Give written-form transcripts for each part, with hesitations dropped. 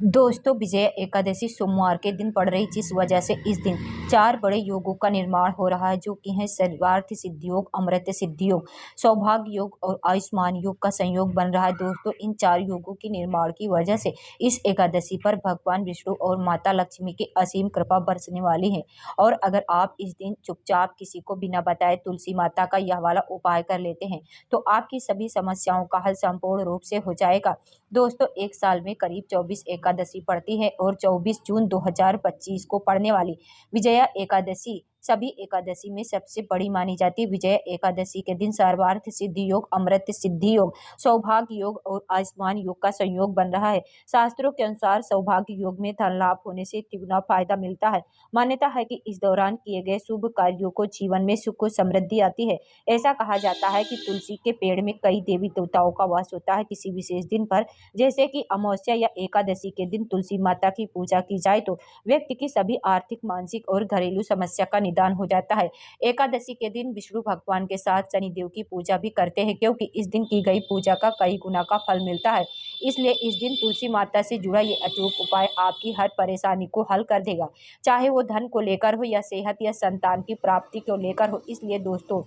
दोस्तों, विजया एकादशी सोमवार के दिन पड़ रही, जिस वजह से इस दिन 4 बड़े योगों का निर्माण हो रहा है, जो कि हैं सर्वार्थ सिद्धि योग, अमृत सिद्धि योग, सौभाग्य योग और आयुष्मान योग का संयोग बन रहा है। दोस्तों, इन 4 योगों के निर्माण की वजह से इस एकादशी पर भगवान विष्णु और माता लक्ष्मी की असीम कृपा बरसने वाली है। और अगर आप इस दिन चुपचाप किसी को बिना बताए तुलसी माता का यह वाला उपाय कर लेते हैं, तो आपकी सभी समस्याओं का हल संपूर्ण रूप से हो जाएगा। दोस्तों, एक साल में करीब 24 एकादशी पड़ती है और 24 जून 2025 को पड़ने वाली विजया एकादशी सभी एकादशी में सबसे बड़ी मानी जाती है। विजया एकादशी के दिन सर्वार्थ सिद्धि योग, अमृत सिद्धि योग, सौभाग्य योग और आयुष्मान योग का संयोग बन रहा है। शास्त्रों के अनुसार सौभाग्य योग में धन लाभ होने से तिगुना फायदा मिलता है। मान्यता है कि इस दौरान किए गए शुभ कार्यों को जीवन में सुख और समृद्धि आती है। ऐसा कहा जाता है कि तुलसी के पेड़ में कई देवी देवताओं का वास होता है। किसी विशेष दिन पर, जैसे कि अमावस्या या एकादशी के दिन तुलसी माता की पूजा की जाए तो व्यक्ति की सभी आर्थिक, मानसिक और घरेलू समस्या का निदान हो जाता है। एकादशी के दिन विष्णु भगवान के साथ शनिदेव की पूजा भी करते हैं, क्योंकि इस दिन की गई पूजा का कई गुना का फल मिलता है। इसलिए इस दिन तुलसी माता से जुड़ा ये अचूक उपाय आपकी हर परेशानी को हल कर देगा, चाहे वो धन को लेकर हो या सेहत या संतान की प्राप्ति को लेकर हो। इसलिए दोस्तों,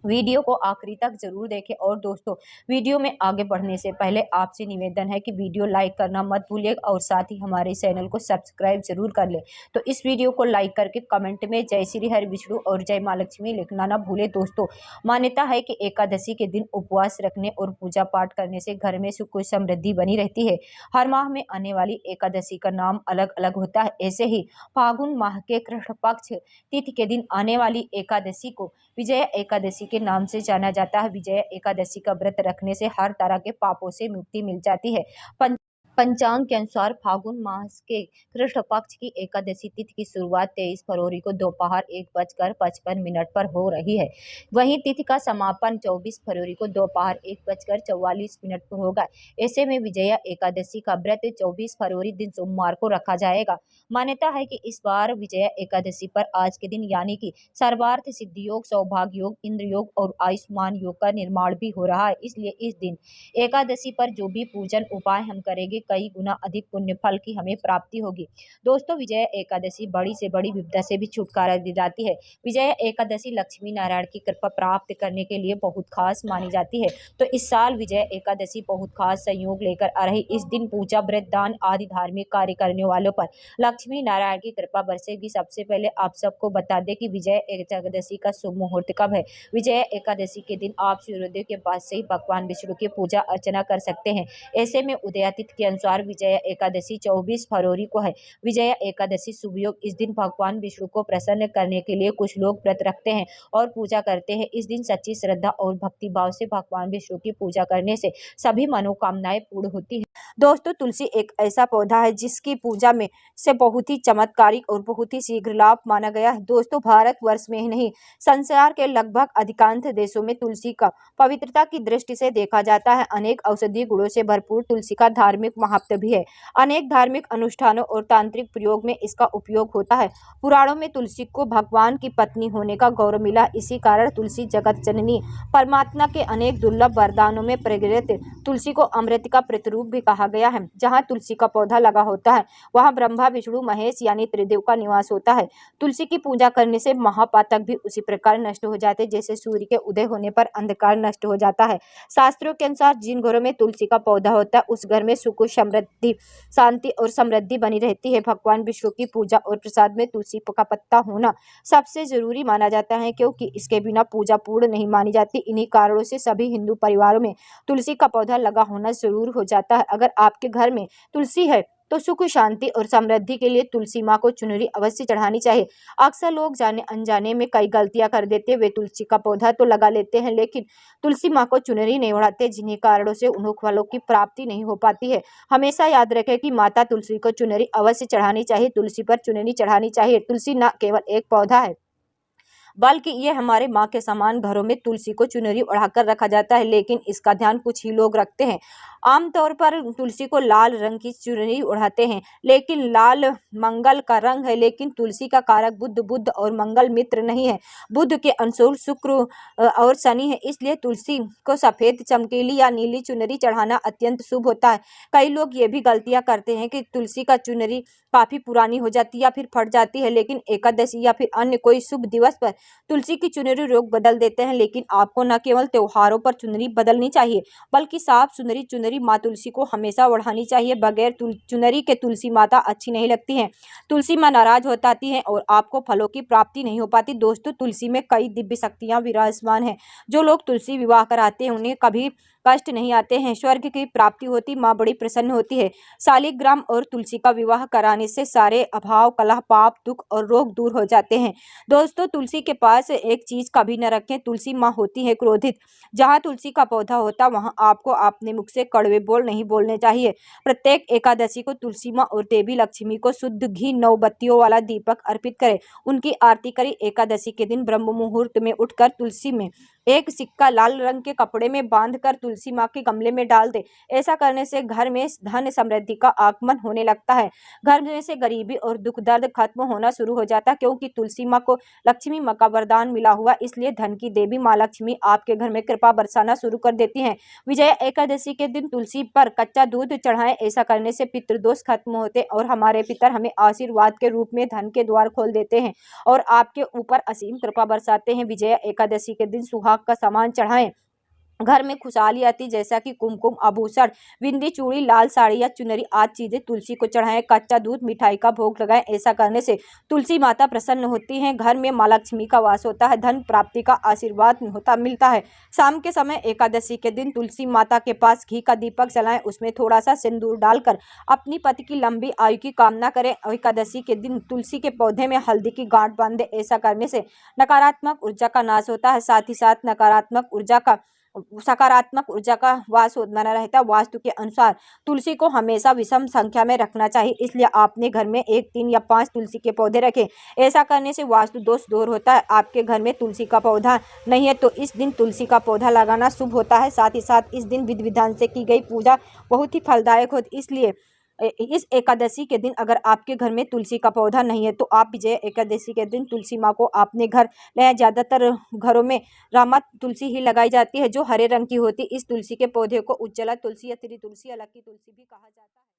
वीडियो को आखिरी तक जरूर देखें। और दोस्तों, वीडियो में आगे बढ़ने से पहले आपसे निवेदन है कि वीडियो लाइक करना मत भूलिएगा और साथ ही हमारे चैनल को सब्सक्राइब जरूर कर लें। तो इस वीडियो को लाइक करके कमेंट में जय श्री हरि विष्णु और जय माँ लक्ष्मी लिखना ना भूले। दोस्तों, मान्यता है कि एकादशी के दिन उपवास रखने और पूजा पाठ करने से घर में सुख और समृद्धि बनी रहती है। हर माह में आने वाली एकादशी का नाम अलग अलग होता है। ऐसे ही फागुन माह के कृष्ण पक्ष तिथि के दिन आने वाली एकादशी को विजया एकादशी के नाम से जाना जाता है। विजया एकादशी का व्रत रखने से हर तरह के पापों से मुक्ति मिल जाती है। पंचांग के अनुसार फागुन मास के कृष्ण पक्ष की एकादशी तिथि की शुरुआत 23 फरवरी को दोपहर 1:55 पर हो रही है। वहीं तिथि का समापन 24 फरवरी को दोपहर 1:44 पर होगा। ऐसे में विजया एकादशी का व्रत 24 फरवरी दिन सोमवार को रखा जाएगा। मान्यता है कि इस बार विजया एकादशी पर आज के दिन यानी कि सर्वार्थ सिद्धि योग, सौभाग्य योग, इंद्र योग और आयुष्मान योग का निर्माण भी हो रहा है। इसलिए इस दिन एकादशी पर जो भी पूजन उपाय हम करेंगे, कई गुना अधिक पुण्य फल की हमें प्राप्ति होगी। दोस्तों, विजया एकादशी बड़ी से बड़ी विपदा से भी छुटकारा दिलाती है। विजया एकादशी लक्ष्मी नारायण की कृपा प्राप्त करने के लिए बहुत खास मानी जाती है। तो इस साल विजया एकादशी बहुत खास संयोग लेकर आ रही। इस दिन पूजा, व्रत, दान आदि धार्मिक कार्य करने वालों पर लक्ष्मी नारायण की कृपा बरसेगी। सबसे पहले आप सबको बता दें कि विजया एकादशी का शुभ मुहूर्त कब है। विजया एकादशी के दिन आप सूर्योदय के बाद से ही भगवान विष्णु की पूजा अर्चना कर सकते हैं। ऐसे में उदयातिथि के अनुसार विजया एकादशी 24 फरवरी को है। विजया एकादशी शुभ योग। इस दिन भगवान विष्णु को प्रसन्न करने के लिए कुछ लोग व्रत रखते हैं और पूजा करते हैं। इस दिन सच्ची श्रद्धा और भक्ति भाव से भगवान विष्णु की पूजा करने से सभी मनोकामनाएं पूर्ण होती है। दोस्तों, तुलसी एक ऐसा पौधा है जिसकी पूजा में से बहुत ही चमत्कारिक और बहुत ही शीघ्र लाभ माना गया है। दोस्तों, भारत वर्ष में ही नहीं, संसार के लगभग अधिकांश देशों में तुलसी का पवित्रता की दृष्टि से देखा जाता है। अनेक औषधीय गुणों से भरपूर तुलसी का धार्मिक महत्व भी है। अनेक धार्मिक अनुष्ठानों और तांत्रिक प्रयोग में इसका उपयोग होता है। पुराणों में तुलसी को भगवान की पत्नी होने का गौरव मिला। इसी कारण तुलसी जगत जननी परमात्मा के अनेक दुर्लभ वरदानों में प्रगृहित तुलसी को अमृत का प्रतिरूप भी कहा गया है। जहाँ तुलसी का पौधा लगा होता है, वहाँ ब्रह्मा, विष्णु, महेश यानी त्रिदेव का निवास होता है। तुलसी की पूजा करने से महापातक भी उसी प्रकार नष्ट हो जाते, जैसे सूर्य के उदय होने पर अंधकार नष्ट हो जाता है। शास्त्रों के अनुसार जिन घरों में तुलसी का पौधा होता है, उस घर में सुख, समृद्धि, शांति और समृद्धि बनी रहती है। भगवान विष्णु की पूजा और प्रसाद में तुलसी का पत्ता होना सबसे जरूरी माना जाता है, क्योंकि इसके बिना पूजा पूर्ण नहीं मानी जाती। इन्हीं कारणों से सभी हिंदू परिवारों में तुलसी का पौधा लगा होना जरूर हो जाता है। अगर आपके घर में तुलसी है तो सुख, शांति और समृद्धि के लिए तुलसी माँ को चुनरी अवश्य चढ़ानी चाहिए। अक्सर लोग जाने अनजाने में कई गलतियां कर देते। वे तुलसी का पौधा तो लगा लेते हैं, लेकिन तुलसी माँ को चुनरी नहीं ओढ़ाते, जिन्हीं कारणों से उन फलों की प्राप्ति नहीं हो पाती है। हमेशा याद रखें कि माता तुलसी को चुनरी अवश्य चढ़ानी चाहिए। तुलसी पर चुनरी चढ़ानी चाहिए। तुलसी न केवल एक पौधा है, बल्कि ये हमारे माँ के समान। घरों में तुलसी को चुनरी ओढ़ाकर रखा जाता है, लेकिन इसका ध्यान कुछ ही लोग रखते हैं। आमतौर पर तुलसी को लाल रंग की चुनरी ओढ़ाते हैं, लेकिन लाल मंगल का रंग है, लेकिन तुलसी का कारक बुध और मंगल मित्र नहीं है। बुध के अनुकूल शुक्र और शनि है, इसलिए तुलसी को सफेद, चमकीली या नीली चुनरी चढ़ाना अत्यंत शुभ होता है। कई लोग ये भी गलतियां करते हैं कि तुलसी का चुनरी काफी पुरानी हो जाती है या फिर फट जाती है, लेकिन एकादशी या फिर अन्य कोई शुभ दिवस पर तुलसी की चुनरी रोग बदल देते हैं। लेकिन आपको न केवल त्योहारों पर चुनरी बदलनी चाहिए, बल्कि साफ सुनहरी चुनरी माँ तुलसी को हमेशा ओढ़ानी चाहिए। बगैर चुनरी के तुलसी माता अच्छी नहीं लगती हैं। तुलसी माँ नाराज हो जाती हैं और आपको फलों की प्राप्ति नहीं हो पाती। दोस्तों, तुलसी में कई दिव्य शक्तियां विराजमान हैं। जो लोग तुलसी विवाह कराते हैं उन्हें कभी कष्ट नहीं आते हैं, स्वर्ग की प्राप्ति होती, माँ बड़ी प्रसन्न होती है। शालिग्राम और तुलसी का विवाह कराने से सारे अभाव, कलह, पाप, दुख और रोग दूर हो जाते हैं। दोस्तों, तुलसी के पास एक चीज कभी न रखें। तुलसी माँ होती है क्रोधित। जहाँ तुलसी का पौधा होता वहाँ आपको अपने मुख से कड़वे बोल नहीं बोलने चाहिए। प्रत्येक एकादशी को तुलसी माँ और देवी लक्ष्मी को शुद्ध घी 9 बत्तियों वाला दीपक अर्पित करें। उनकी आरती करें। एकादशी के दिन ब्रह्म मुहूर्त में उठकर तुलसी में एक सिक्का लाल रंग के कपड़े में बांधकर तुलसी माँ के गमले में डाल दे। ऐसा करने से घर में धन समृद्धि का आगमन होने लगता है। घर में से गरीबी और दुख दर्द खत्म होना शुरू हो जाता है, क्योंकि तुलसी माँ को लक्ष्मी माँ का वरदान मिला हुआ, इसलिए धन की देवी माँ लक्ष्मी आपके घर में कृपा बरसाना शुरू कर देती हैं। विजया एकादशी के दिन तुलसी पर कच्चा दूध चढ़ाएं। ऐसा करने से पितृदोष खत्म होते और हमारे पितर हमें आशीर्वाद के रूप में धन के द्वार खोल देते हैं और आपके ऊपर असीम कृपा बरसाते हैं। विजया एकादशी के दिन सुहाग का सामान चढ़ाएं। घर में खुशहाली आती, जैसा कि कुमकुम, आभूषण, बिंदी, चूड़ी, लाल साड़ी या चुनरी आदि चीजें तुलसी को चढ़ाएं। कच्चा दूध, मिठाई का भोग लगाएं। ऐसा करने से तुलसी माता प्रसन्न होती हैं। घर में माँ लक्ष्मी का वास होता है। धन प्राप्ति का आशीर्वाद मिलता है। शाम के समय एकादशी के दिन तुलसी माता के पास घी का दीपक जलाएं। उसमें थोड़ा सा सिंदूर डालकर अपनी पति की लंबी आयु की कामना करें। एकादशी के दिन तुलसी के पौधे में हल्दी की गांठ बांधें। ऐसा करने से नकारात्मक ऊर्जा का नाश होता है, साथ ही साथ सकारात्मक ऊर्जा का वास बना रहता है। वास्तु के अनुसार तुलसी को हमेशा विषम संख्या में रखना चाहिए, इसलिए आपने घर में 1, 3 या 5 तुलसी के पौधे रखें। ऐसा करने से वास्तु दोष दूर होता है। आपके घर में तुलसी का पौधा नहीं है तो इस दिन तुलसी का पौधा लगाना शुभ होता है। साथ ही साथ इस दिन विधि विधान से की गई पूजा बहुत ही फलदायक होती, इसलिए इस एकादशी के दिन अगर आपके घर में तुलसी का पौधा नहीं है तो आप विजय एकादशी के दिन तुलसी माँ को अपने घर ले। ज्यादातर घरों में रामा तुलसी ही लगाई जाती है, जो हरे रंग की होती है। इस तुलसी के पौधे को उज्ज्वला तुलसी या त्रि तुलसी, अलग की तुलसी भी कहा जाता है।